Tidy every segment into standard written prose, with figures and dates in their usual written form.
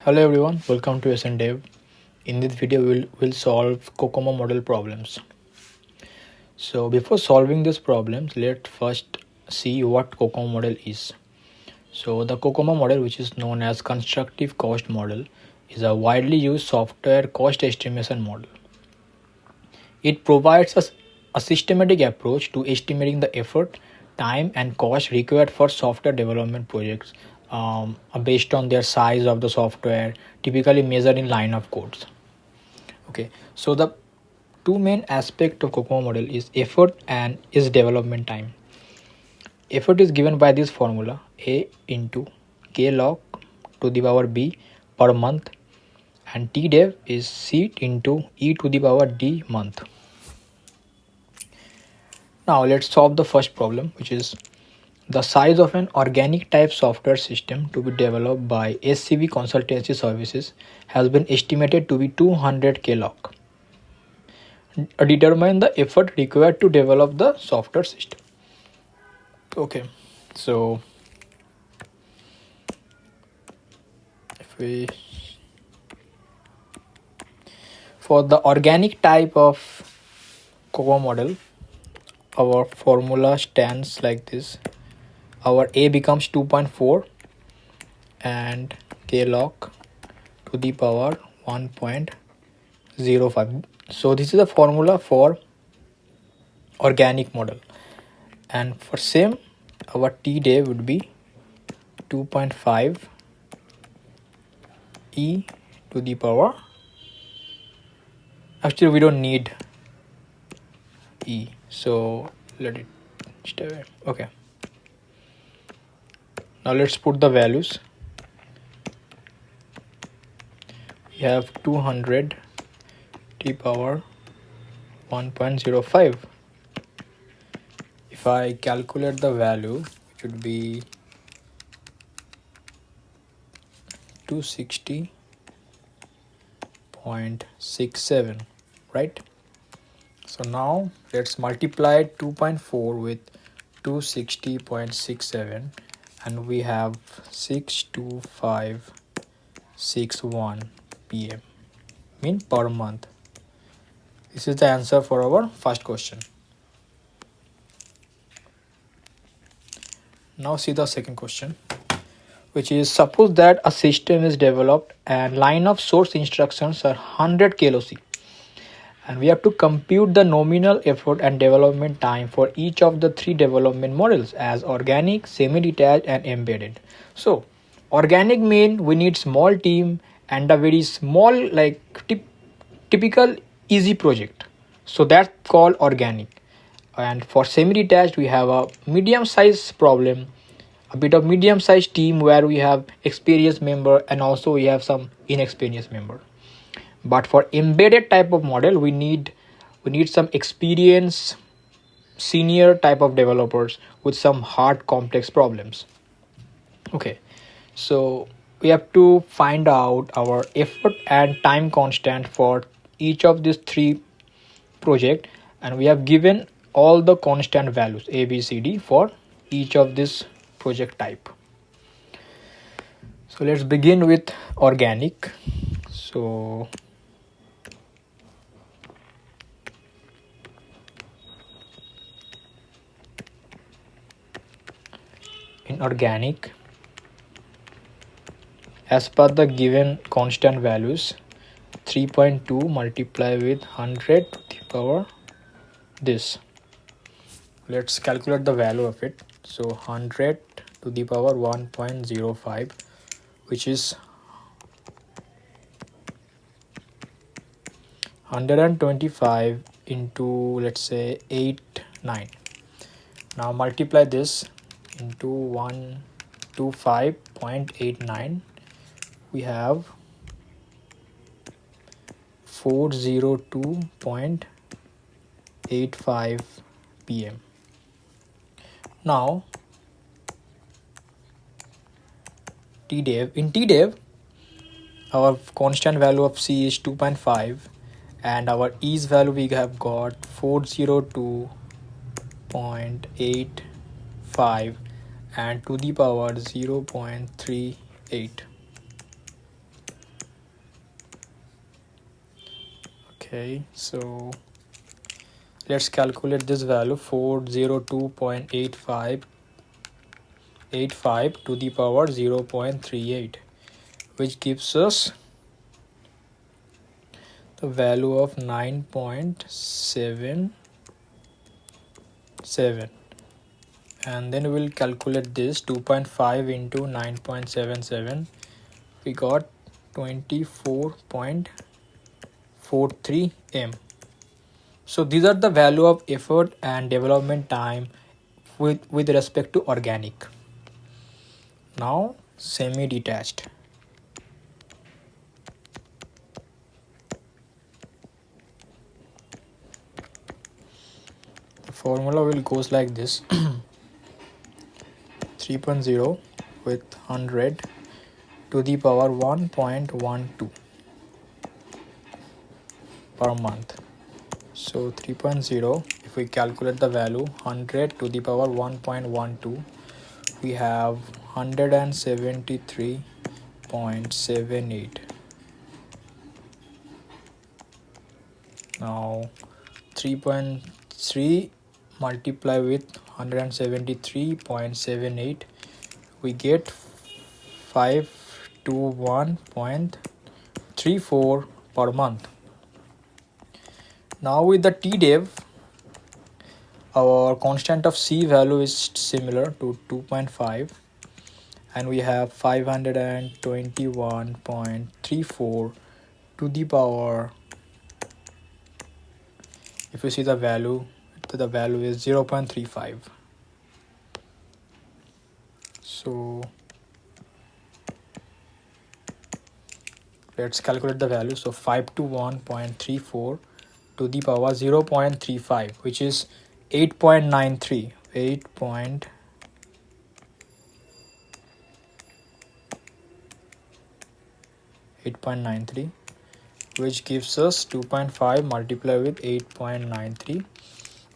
Hello everyone, welcome to SN In this video, we'll solve COCOMO model problems. So before solving these problems, let's first see what COCOMO model is. So the COCOMO model, which is known as constructive cost model, is a widely used software cost estimation model. It provides us a systematic approach to estimating the effort, time, and cost required for software development projects based on their size of the software, typically measured in line of codes. Okay, so the two main aspects of COCOMO model is effort and its development time. Effort is given by this formula A into K log to the power B per month, and TDEV is C into E to the power D month. Now let's solve the first problem, which is the size of an organic type software system to be developed by SCV Consultancy Services has been estimated to be 200 kLOC. Determine the effort required to develop the software system. Okay, so for the organic type of COCOMO model, our formula stands like this. Our A becomes 2.4 and K log to the power 1.05. So this is the formula for organic model, and for same our T day would be 2.5 E to the power, actually we don't need E, so let it stay away. Okay, now let's put the values. We have 200 T power 1.05. If I calculate the value, it would be 260.67, right? So now let's multiply 2.4 with 260.67 and we have 62561 PM mean per month. This is the answer for our first question. Now see the second question, which is suppose that a system is developed and line of source instructions are 100 KLOC and we have to compute the nominal effort and development time for each of the three development models as organic, semi-detached and embedded. So organic mean we need small team and a very small typical easy project, so that's called organic. And for semi-detached we have a medium size problem, a bit of medium sized team where we have experienced member and also we have some inexperienced member. But for embedded type of model we need some experienced senior type of developers with some hard complex problems. Okay, so we have to find out our effort and time constant for each of these three project, and we have given all the constant values A, B, C, D for each of this project type. So let's begin with organic. So in organic, as per the given constant values, 3.2 multiply with 100 to the power this. Let's calculate the value of it. So 100 to the power 1.05, which is 125 into, let's say, 9. Now multiply this into 125.89. We have 402.85 PM. Now TDEV, in TDEV our constant value of C is 2.5 and our E's value we have got 402.85 and to the power 0.38. Okay, so let's calculate this value. 402.85 to the power 0.38, which gives us the value of 9.77, and then we'll calculate this. 2.5 into 9.77, we got 24.43 m. So these are the value of effort and development time with respect to organic. Now semi-detached. The formula will goes like this. 3.0 with 100 to the power 1.12 per month. So 3.0, if we calculate the value 100 to the power 1.12, we have 173.78. Now 3.3 multiply with 173.78, we get 521.34 per month. Now with the TDEV, our constant of C value is similar to 2.5, and we have 521.34 to the power, if you see the value is 0.35. So let's calculate the value. So 521.34 to the power 0.35, which is 8.93, which gives us 2.5 multiplied with 8.93,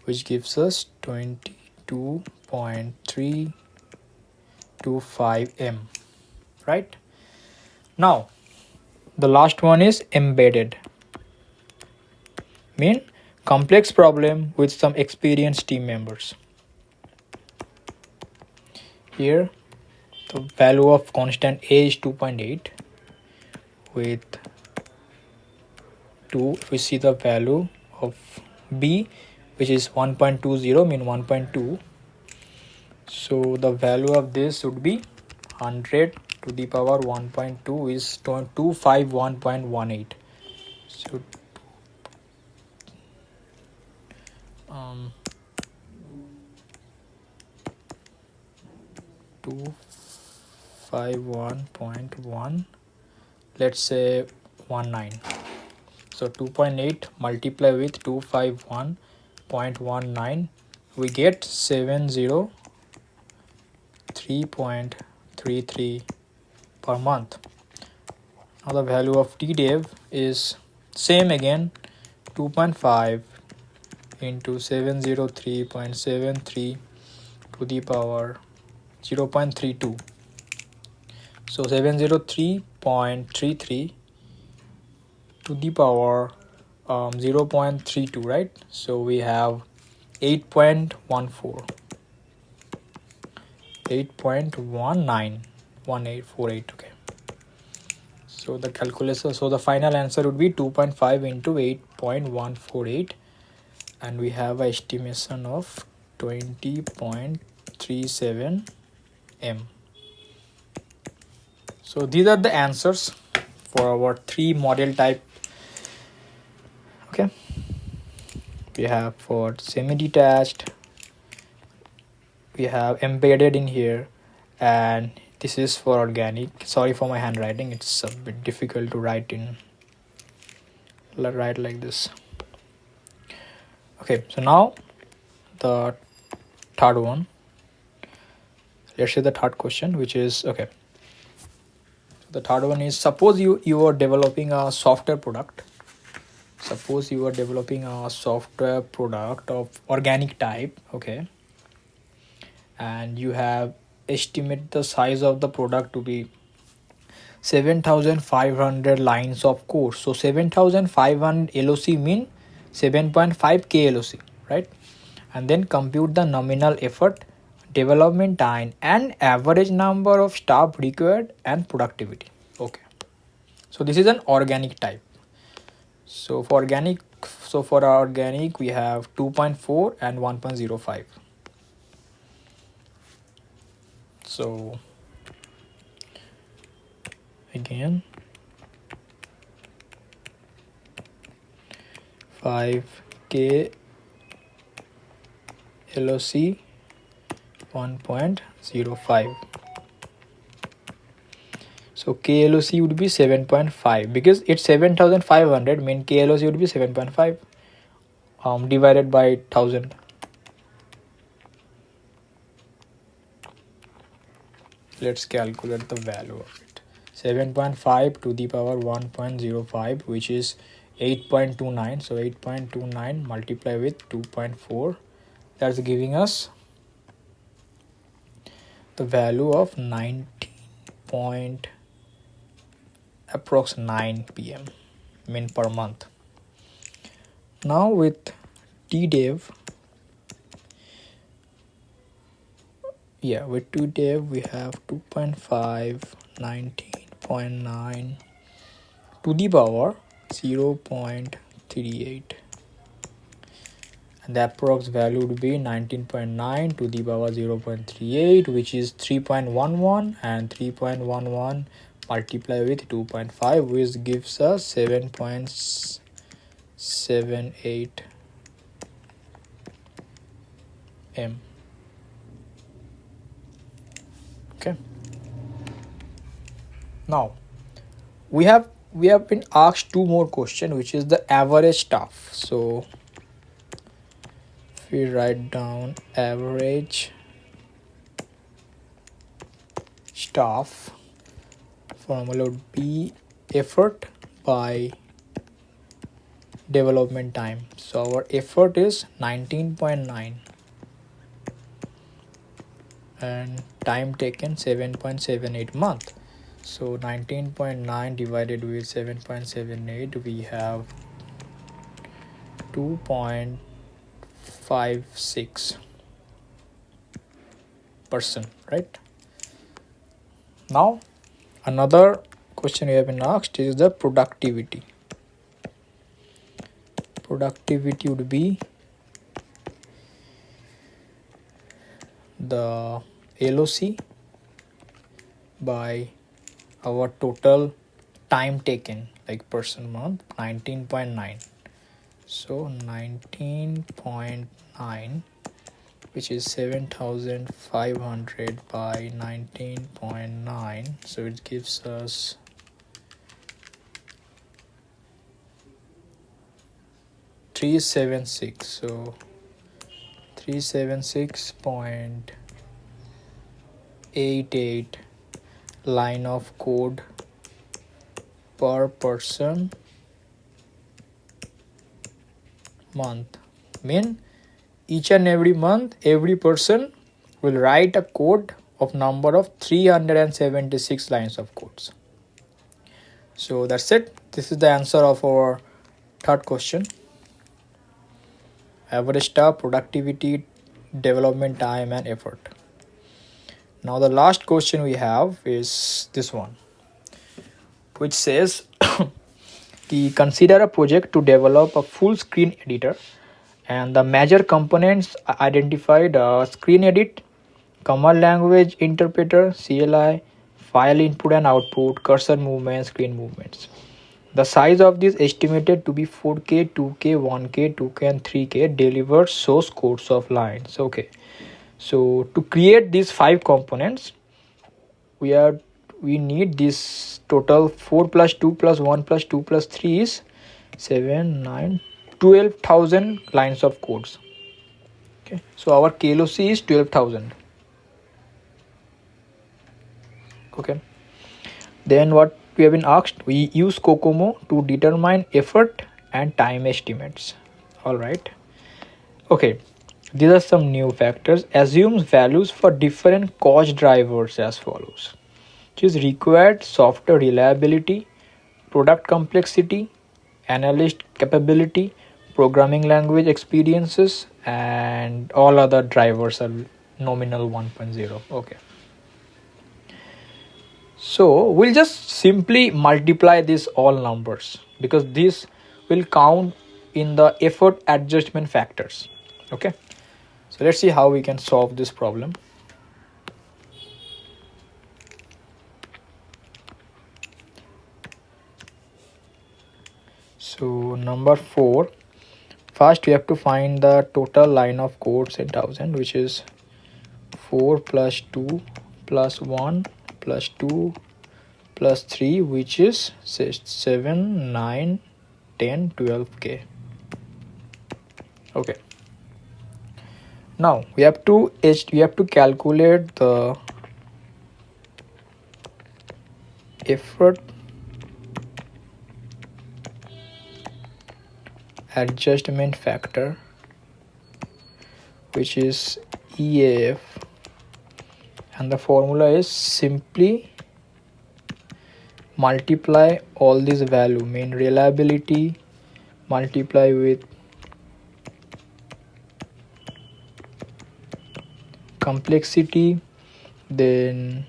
which gives us 22.325 m. Right? Now the last one is embedded. Mean complex problem with some experienced team members. Here the value of constant A is 2.8 with 2. If we see the value of B, which is 1.20, mean 1.2, so the value of this would be 100 to the power 1.2 is 251.18. So 251.1, let's say 19. So 2.8 multiply with 251.19, we get 703.33 per month. Now the value of TDEV is same again, 2.5 into 703.73 to the power 0.32. So 703.33 to the power 0.32, right? So we have 8.1848. Okay, so the calculation, so the final answer would be 2.5 into 8.148, and we have an estimation of 20.37 m. So these are the answers for our 3 model type. Okay, we have for semi-detached, we have embedded in here, and this is for organic. Sorry for my handwriting, it's a bit difficult to write like this. Okay, so now the third one, let's say the third question, which is, okay, the third one is, suppose you are developing a software product. Suppose you are developing a software product of organic type, okay, and you have estimate the size of the product to be 7,500 lines of code. So 7,500 LOC mean 7.5 KLOC, right? And then compute the nominal effort, development time, and average number of staff required and productivity. Okay. So this is an organic type. So for our organic we have 2.4 and 1.05. So again 5k LOC 1.05. So KLOC would be 7.5 because it's 7,500 mean KLOC would be 7.5 divided by 1000. Let's calculate the value of it. 7.5 to the power 1.05, which is 8.29. So 8.29 multiply with 2.4, that's giving us the value of 19 point approx 9 pm min per month. Now with TDev, with TDev we have 2.5 19.9 to the power 0.38, and the approx value would be 19.9 to the power 0.38, which is 3.11, and 3.11 multiply with 2.5, which gives us 7.78 m. Okay. Now we have been asked two more questions, which is the average staff. So if we write down average staff, formula would be effort by development time. So our effort is 19.9 and time taken 7.78 month. So 19.9 divided with 7.78, we have 2.56%, right? Now another question we have been asked is the productivity. Productivity would be the LOC by our total time taken, like person month, 19.9. So 19.9, which is 7,500 by 19.9, so it gives us 376. So 376.88 line of code per person month. Mean each and every month every person will write a code of number of 376 lines of codes. So that's it. This is the answer of our third question. Average staff, productivity, development time and effort. Now the last question we have is this one, which says consider a project to develop a full screen editor, and the major components identified are screen edit, command language interpreter, CLI, file input and output, cursor movements, screen movements. The size of this estimated to be 4K, 2K, 1K, 2K and 3K delivered source codes of lines. Okay, so to create these 5 components, we need this total 4 plus 2 plus 1 plus 2 plus 3 is 7, 9, 12,000 lines of codes. Okay, so our KLOC is 12,000. Okay, then what we have been asked, we use COCOMO to determine effort and time estimates. All right. Okay, these are some new factors. Assumes values for different cost drivers as follows. which is required software reliability, product complexity, analyst capability, programming language experiences, and all other drivers are nominal 1.0. Okay. So we'll just simply multiply these all numbers because this will count in the effort adjustment factors. Okay. So let's see how we can solve this problem. So number 4, first we have to find the total line of codes in 1000, which is 4 plus 2 plus 1 plus 2 plus 3, which is 7, 9, 10, 12k. Okay. Now we have to calculate the effort adjustment factor, which is EAF, and the formula is simply multiply all these value, mean reliability multiply with complexity, then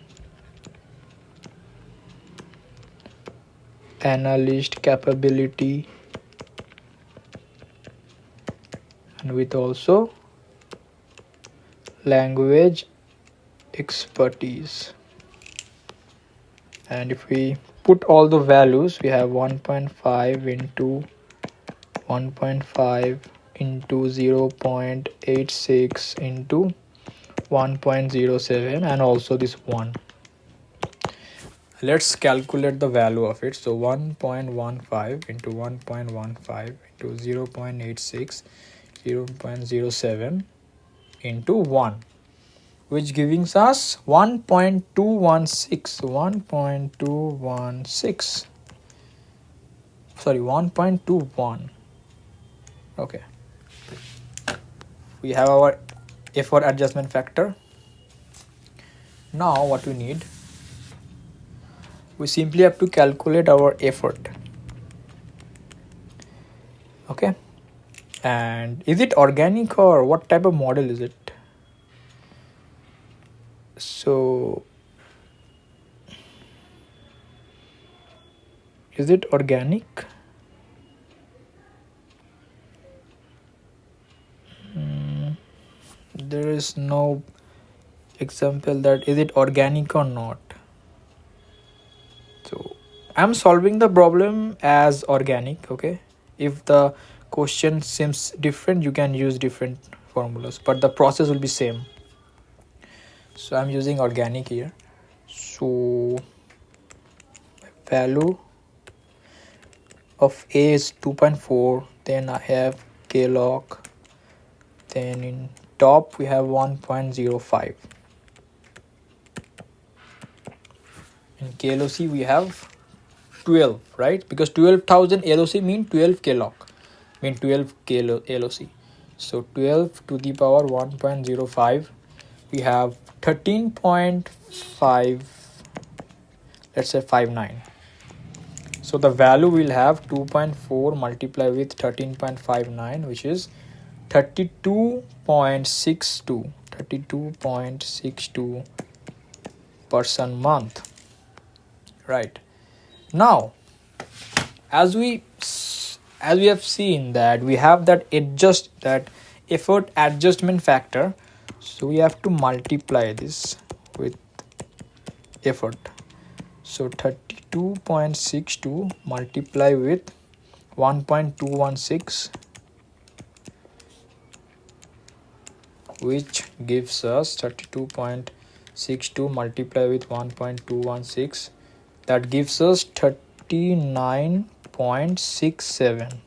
analyst capability, and with also language expertise. And if we put all the values, we have 1.5 into 1.5 into 0.86 into 1.07 and also this 1. Let's calculate the value of it. So 1.15 into 1.15 into 0.86, 0.07 into 1, which gives us 1.216. Sorry, 1.21. Okay. We have our effort adjustment factor. Now what we need, we simply have to calculate our effort. Okay. And is it organic or what type of model is it? So is it organic? There is no example that is it organic or not. So I'm solving the problem as organic. Okay. If the question seems different, you can use different formulas, but the process will be same. So I'm using organic here. So value of A is 2.4, then I have klog, then in top we have 1.05. In KLOC we have 12, right? Because 12,000 LOC mean 12 klog, mean 12 LOC. So 12 to the power 1.05, we have 13.5, let's say 59. So the value will have 2.4 multiplied with 13.59, which is 32.62 person month. Right. Now, as we have seen that we have that effort adjustment factor, so we have to multiply this with effort. So 32.62 multiply with 1.216, which gives us 32.62 multiply with 1.216, that gives us 39.67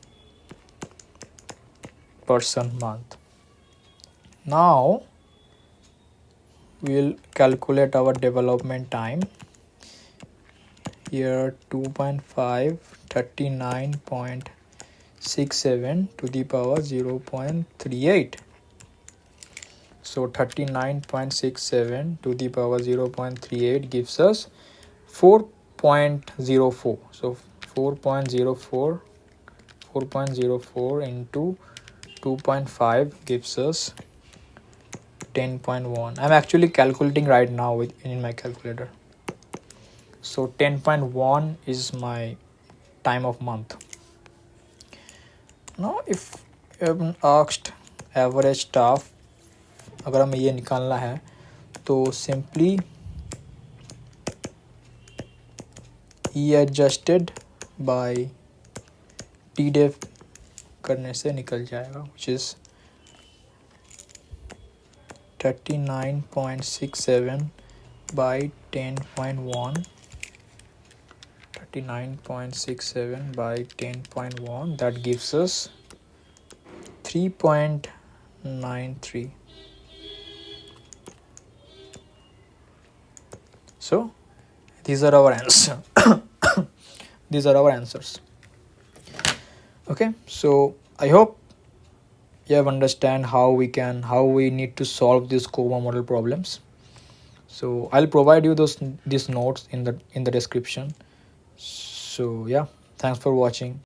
person month. Now we'll calculate our development time. Here 2.5, 39.67 to the power 0.38. So 39.67 to the power 0.38 gives us 4.04. So 4.04 into 2.5 gives us 10.1. I'm actually calculating right now in my calculator. So 10.1 is my time of month. Now if you've been asked average staff, अगर हमें ये निकालना है तो simply E adjusted by TDEF करने से निकल जाएगा, which is 39.67 by 10.1. 39.67 by 10.1, that gives us 3.93. So these are our answers. These are our answers. Okay, so I hope you have understand how we need to solve these COCOMO model problems. So I'll provide you these notes in the description. So yeah, thanks for watching.